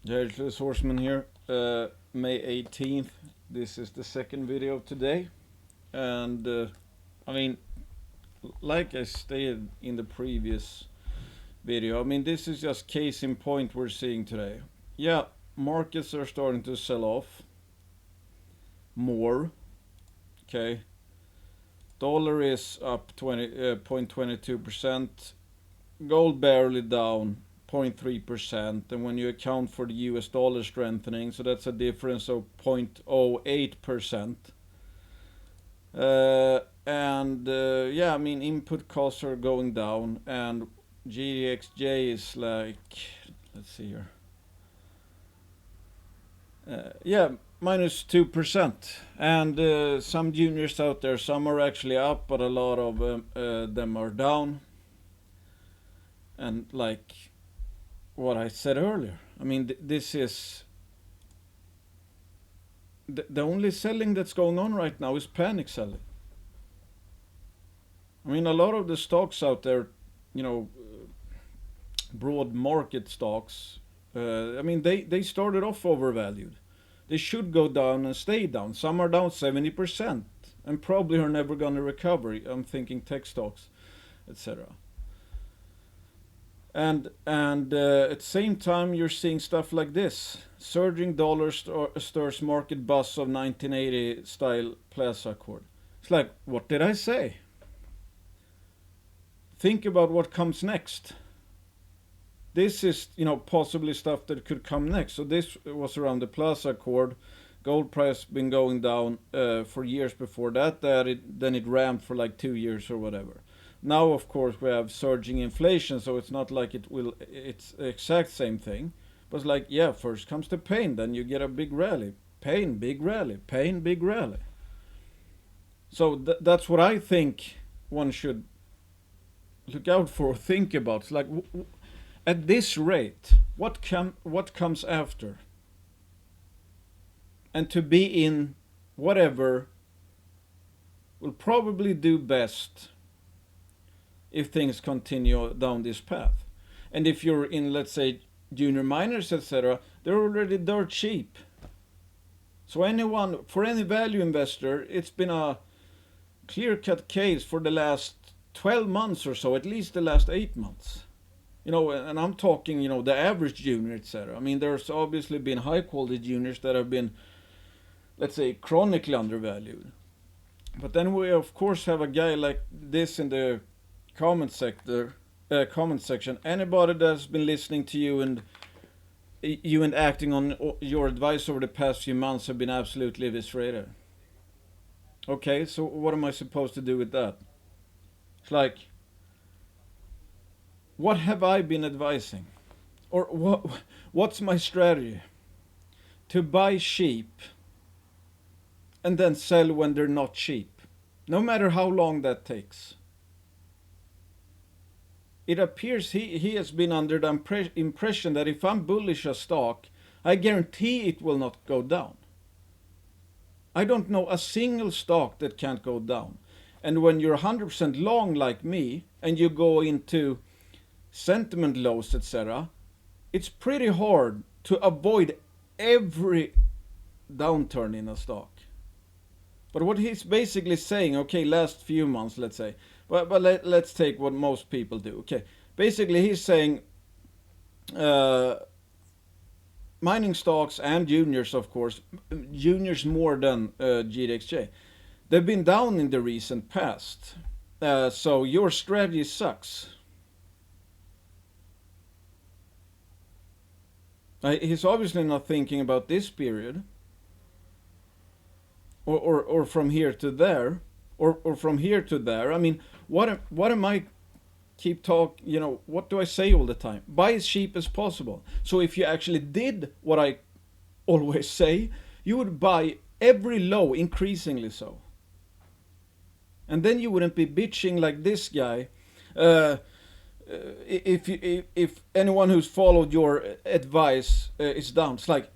Yeah, it's the Horseman here. May 18th. This is the second video of today. And I mean, like I stated in the previous video, I mean, this is just case in point we're seeing today. Yeah, markets are starting to sell off more. Okay. Dollar is up 0.22%. Gold barely down 0.3%, and when you account for the US dollar strengthening, so that's a difference of 0.08%. Yeah, I mean, input costs are going down, and GDXJ is like, let's see here. Yeah, minus 2%. And some juniors out there, some are actually up, but a lot of them are down. And like what I said earlier, I mean, this is the only selling that's going on right now is panic selling. I mean, a lot of the stocks out there, you know, broad market stocks, I mean, they started off overvalued. They should go down and stay down. Some are down 70% and probably are never going to recover. I'm thinking tech stocks, etc. And at the same time, you're seeing stuff like this. Surging dollar stirs market buzz of 1980 style Plaza Accord. It's like, what did I say? Think about what comes next. This is, possibly stuff that could come next. So this was around the Plaza Accord. Gold price been going down for years before that. Then it ramped for like 2 years or whatever. Now, of course, we have surging inflation, so it's not like it's the exact same thing. But it's like, yeah, first comes the pain, then you get a big rally. Pain, big rally. Pain, big rally. So that's what I think one should look out for, think about. It's like, at this rate, what comes after? And to be in whatever will probably do best if things continue down this path. And if you're in, let's say, junior miners, etc., they're already dirt cheap. So for any value investor, it's been a clear-cut case for the last 12 months or so, at least the last 8 months. And I'm talking, the average junior, etc. I mean, there's obviously been high-quality juniors that have been, let's say, chronically undervalued. But then we, of course, have a guy like this in the comment section. Anybody that's been listening to you and acting on your advice over the past few months have been absolutely eviscerated. Okay, so what am I supposed to do with that? It's like, what have I been advising? Or what's my strategy? To buy cheap and then sell when they're not cheap, no matter how long that takes. It appears he has been under the impression that if I'm bullish a stock, I guarantee it will not go down. I don't know a single stock that can't go down. And when you're 100% long like me, and you go into sentiment lows, etc., it's pretty hard to avoid every downturn in a stock. But what he's basically saying, okay, last few months, let's say, but let's take what most people do. Okay, basically he's saying mining stocks and juniors, of course, juniors more than GDXJ, they've been down in the recent past. So your strategy sucks. He's obviously not thinking about this period, or from here to there, or from here to there. I mean, what am I keep talk? What do I say all the time? Buy as cheap as possible. So if you actually did what I always say, you would buy every low, increasingly so. And then you wouldn't be bitching like this guy. If anyone who's followed your advice is down, it's like,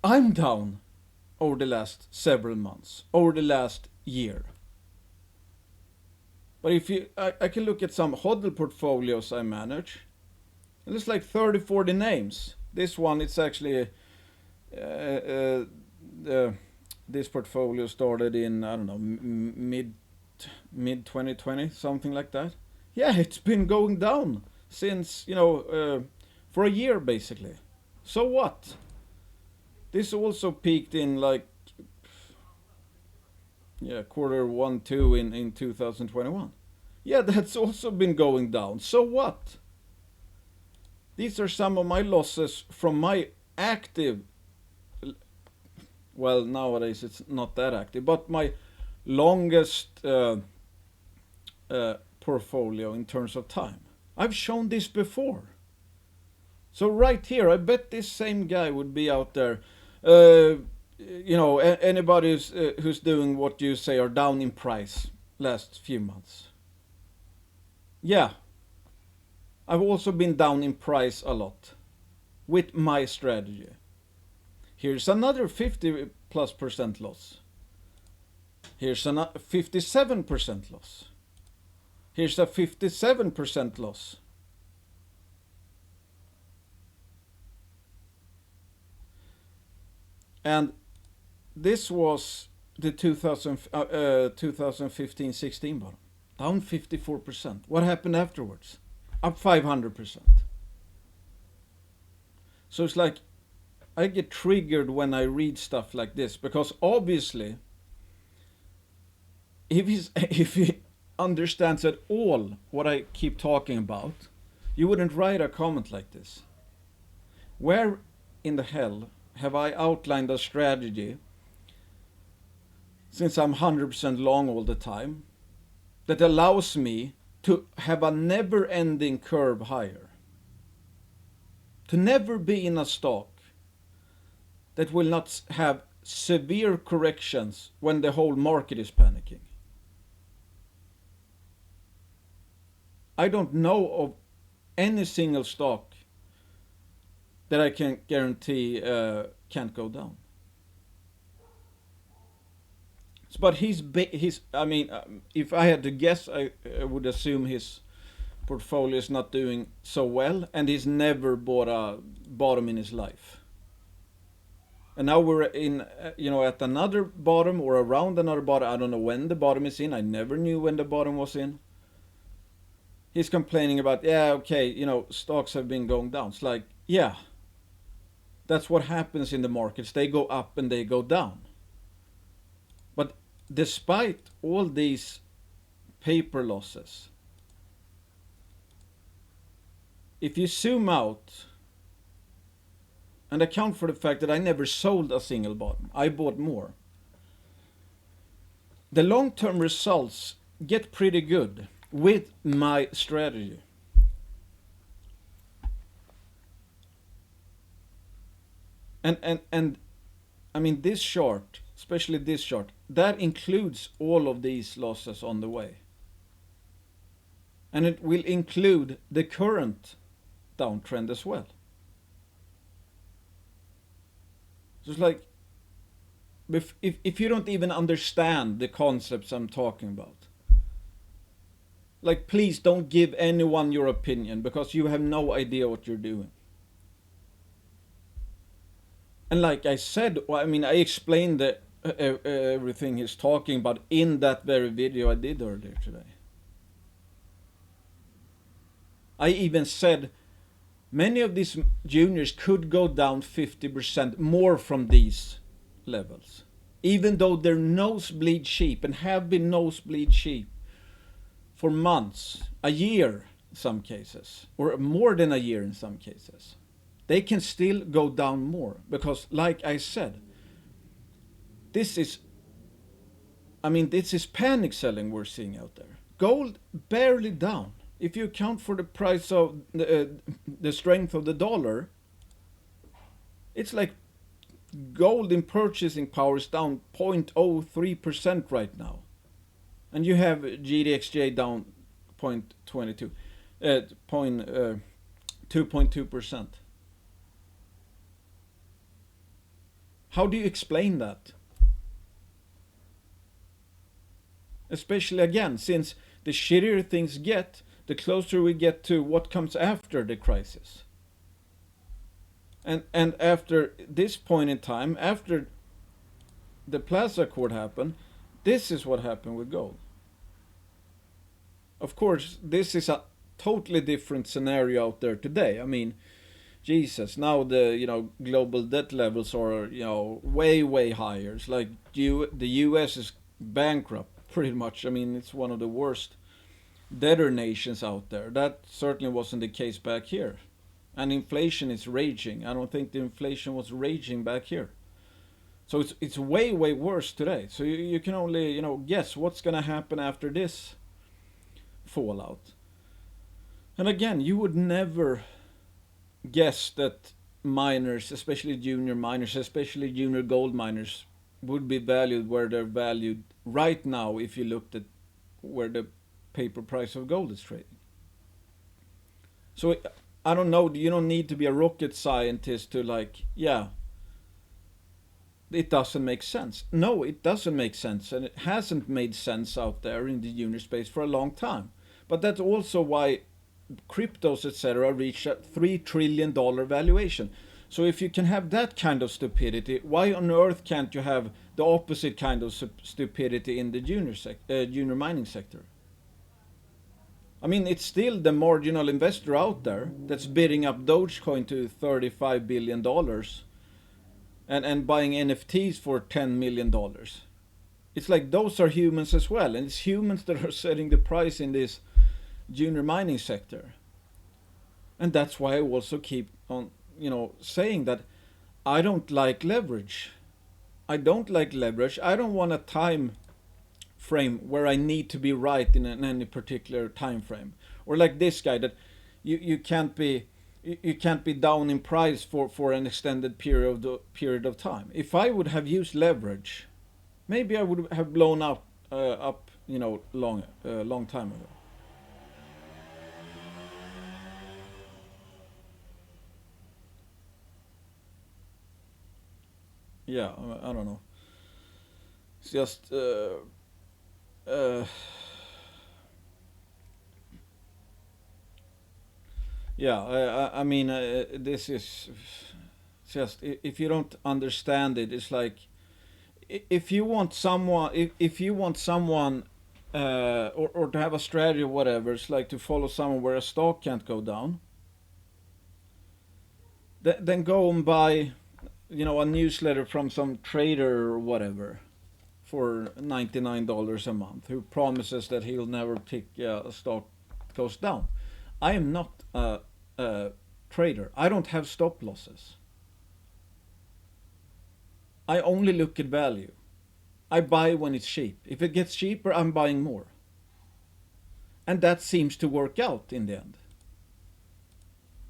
I'm down over the last several months, over the last year. But if I can look at some hodl portfolios I manage, and it's like 30, 40 names. This one, it's actually this portfolio started in, I don't know, mid 2020, something like that. Yeah, it's been going down since, for a year basically. So what? This also peaked in like, yeah, quarter one, two in 2021. Yeah, that's also been going down. So what? These are some of my losses from my active, well, nowadays it's not that active, but my longest portfolio in terms of time. I've shown this before. So right here, I bet this same guy would be out there. Anybody who's doing what you say are down in price last few months. Yeah, I've also been down in price a lot with my strategy. Here's another 50+% loss. Here's a 57% loss. Here's a 57% loss. And this was the 2015-16 bottom. Down 54%. What happened afterwards? Up 500%. So it's like, I get triggered when I read stuff like this, because obviously, if he understands at all what I keep talking about, you wouldn't write a comment like this. Where in the hell have I outlined a strategy, since I'm 100% long all the time, that allows me to have a never-ending curve higher? To never be in a stock that will not have severe corrections when the whole market is panicking. I don't know of any single stock that I can guarantee can't go down. But if I had to guess, I would assume his portfolio is not doing so well, and he's never bought a bottom in his life. And now we're in, at another bottom or around another bottom. I don't know when the bottom is in. I never knew when the bottom was in. He's complaining about, stocks have been going down. It's like, yeah, that's what happens in the markets. They go up and they go down. But despite all these paper losses, if you zoom out and account for the fact that I never sold a single bottom, I bought more, the long-term results get pretty good with my strategy. And I mean, this chart, especially this chart, that includes all of these losses on the way. And it will include the current downtrend as well. So it's like, if you don't even understand the concepts I'm talking about, like, please don't give anyone your opinion, because you have no idea what you're doing. And like I said, I explained everything he's talking about in that very video I did earlier today. I even said many of these juniors could go down 50% more from these levels, even though they're nosebleed cheap and have been nosebleed cheap for months, a year in some cases, or more than a year in some cases. They can still go down more, because like I said, this is panic selling we're seeing out there. Gold barely down. If you account for the price of the strength of the dollar, it's like gold in purchasing power is down 0.03% right now. And you have GDXJ down 2.2%. How do you explain that? Especially again, since the shittier things get, the closer we get to what comes after the crisis. And after this point in time, after the Plaza Accord happened, this is what happened with gold. Of course, this is a totally different scenario out there today. I mean, Jesus, now the global debt levels are way higher. It's like the U.S. is bankrupt pretty much. I mean, it's one of the worst debtor nations out there. That certainly wasn't the case back here, and inflation is raging. I don't think the inflation was raging back here. So it's way worse today. So you can only guess what's gonna happen after this fallout. And again, you would never guess that miners, especially junior miners, especially junior gold miners, would be valued where they're valued right now if you looked at where the paper price of gold is trading. So I don't know, you don't need to be a rocket scientist to yeah, it doesn't make sense. No, it doesn't make sense, and it hasn't made sense out there in the junior space for a long time. But that's also why cryptos, etc., reach a $3 trillion valuation. So if you can have that kind of stupidity, why on earth can't you have the opposite kind of stupidity in the junior mining sector? I mean, it's still the marginal investor out there that's bidding up Dogecoin to $35 billion and buying NFTs for $10 million. It's like those are humans as well, and it's humans that are setting the price in this junior mining sector. And that's why I also keep on saying that I don't like leverage. I don't want a time frame where I need to be right in any particular time frame, or like this guy that you can't be down in price for an extended period of time. If I would have used leverage, maybe I would have blown up long time ago. Yeah, I don't know. It's just uh, yeah. I mean, this is just if you don't understand it, it's like if you want someone, if you want someone, or to have a strategy or whatever, it's like to follow someone where a stock can't go down. Then go and buy, a newsletter from some trader or whatever for $99 a month who promises that he'll never pick a stock goes down. I am not a trader. I don't have stop losses. I only look at value. I buy when it's cheap. If it gets cheaper, I'm buying more. And that seems to work out in the end.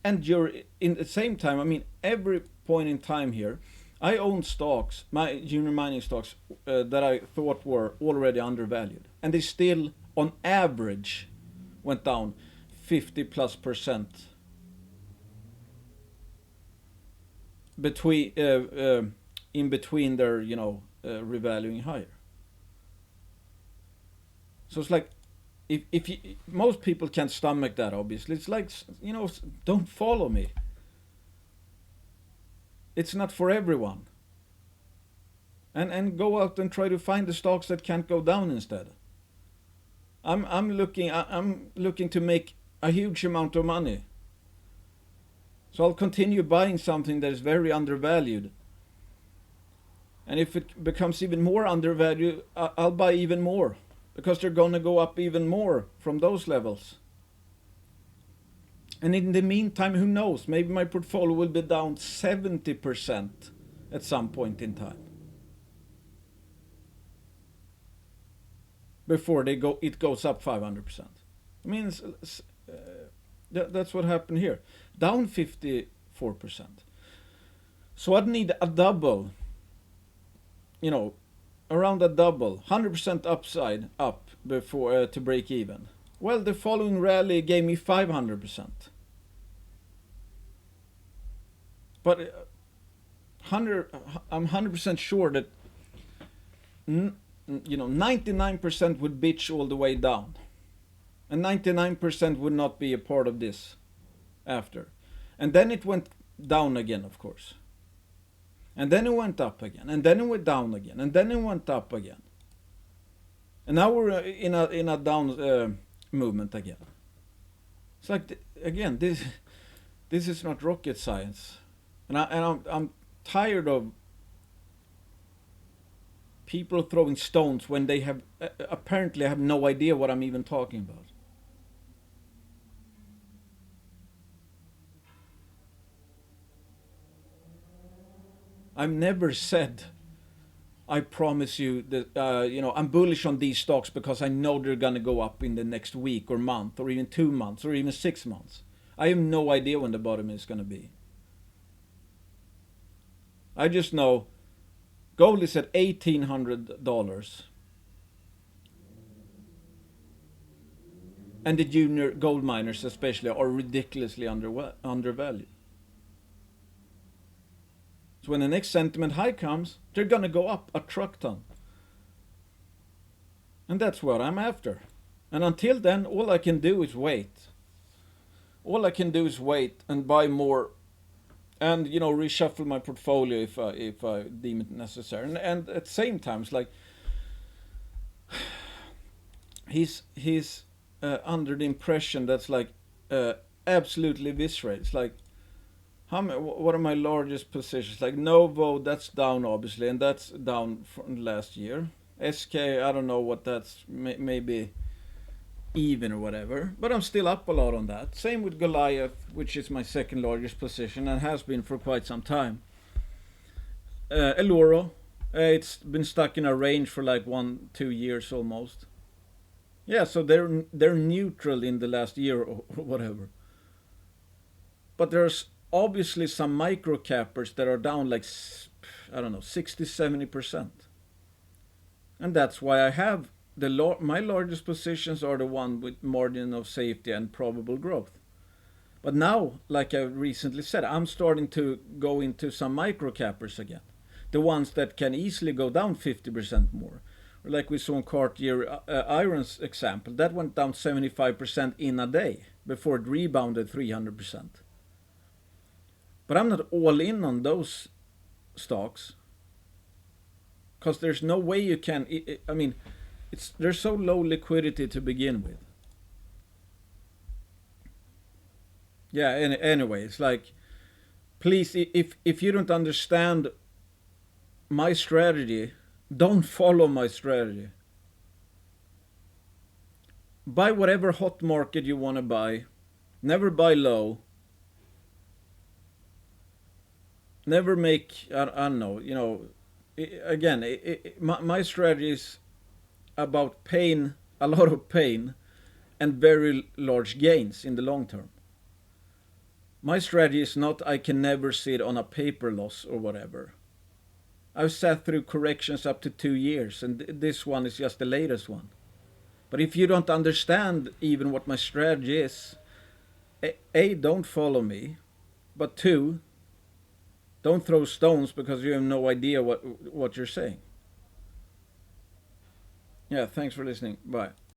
And you're in the same time, I mean, every point in time here, I own stocks, my junior mining stocks, that I thought were already undervalued. And they still, on average, went down 50+% between in between their revaluing higher. So it's like if you, most people can't stomach that, obviously. It's like, don't follow me. It's not for everyone. And go out and try to find the stocks that can't go down instead. I'm looking to make a huge amount of money. So I'll continue buying something that is very undervalued. And if it becomes even more undervalued, I'll buy even more, because they're going to go up even more from those levels. And in the meantime, who knows? Maybe my portfolio will be down 70% at some point in time, before it goes up 500%. I mean, that's what happened here. Down 54%. So I'd need a double, around a double, 100% upside up before to break even. Well, the following rally gave me 500%. But I'm 100% sure that 99% would bitch all the way down, and 99% would not be a part of this after. And then it went down again, of course. And then it went up again, and then it went down again, and then it went up again. And now we're in a down movement again. It's like, again, this is not rocket science, and I'm tired of people throwing stones when they have apparently have no idea what I'm even talking about. I've never said, I promise you that I'm bullish on these stocks because I know they're gonna go up in the next week or month or even 2 months or even 6 months. I have no idea when the bottom is gonna be. I just know gold is at $1,800, and the junior gold miners especially are ridiculously undervalued. So when the next sentiment high comes, they're gonna go up a truck ton. And that's what I'm after. And until then, all I can do is wait. All I can do is wait and buy more, and reshuffle my portfolio if I deem it necessary. And at the same time, it's like he's under the impression that's like absolutely visceral. It's like, what are my largest positions? Like Novo, that's down obviously, and that's down from last year. SK, I don't know what that's, maybe even or whatever, but I'm still up a lot on that. Same with Goliath, which is my second largest position and has been for quite some time. Eloro, it's been stuck in a range for like 1-2 years almost. Yeah, so they're neutral in the last year or whatever. But there's obviously some micro cappers that are down like, I don't know, 60-70%. And that's why I have my largest positions are the one with margin of safety and probable growth. But now, like I recently said, I'm starting to go into some micro cappers again. The ones that can easily go down 50% more. Or like we saw in Cartier Iron's example, that went down 75% in a day before it rebounded 300%. But I'm not all in on those stocks, because there's no way you can. I mean, there's so low liquidity to begin with. Yeah. Anyway, it's like, please, if you don't understand my strategy, don't follow my strategy. Buy whatever hot market you want to buy. Never buy low. Never make, I don't know, again, my strategy is about pain, a lot of pain, and very large gains in the long term. My strategy is not I can never sit on a paper loss or whatever. I've sat through corrections up to 2 years, and this one is just the latest one. But if you don't understand even what my strategy is, A, don't follow me, but 2, don't throw stones because you have no idea what you're saying. Yeah, thanks for listening. Bye.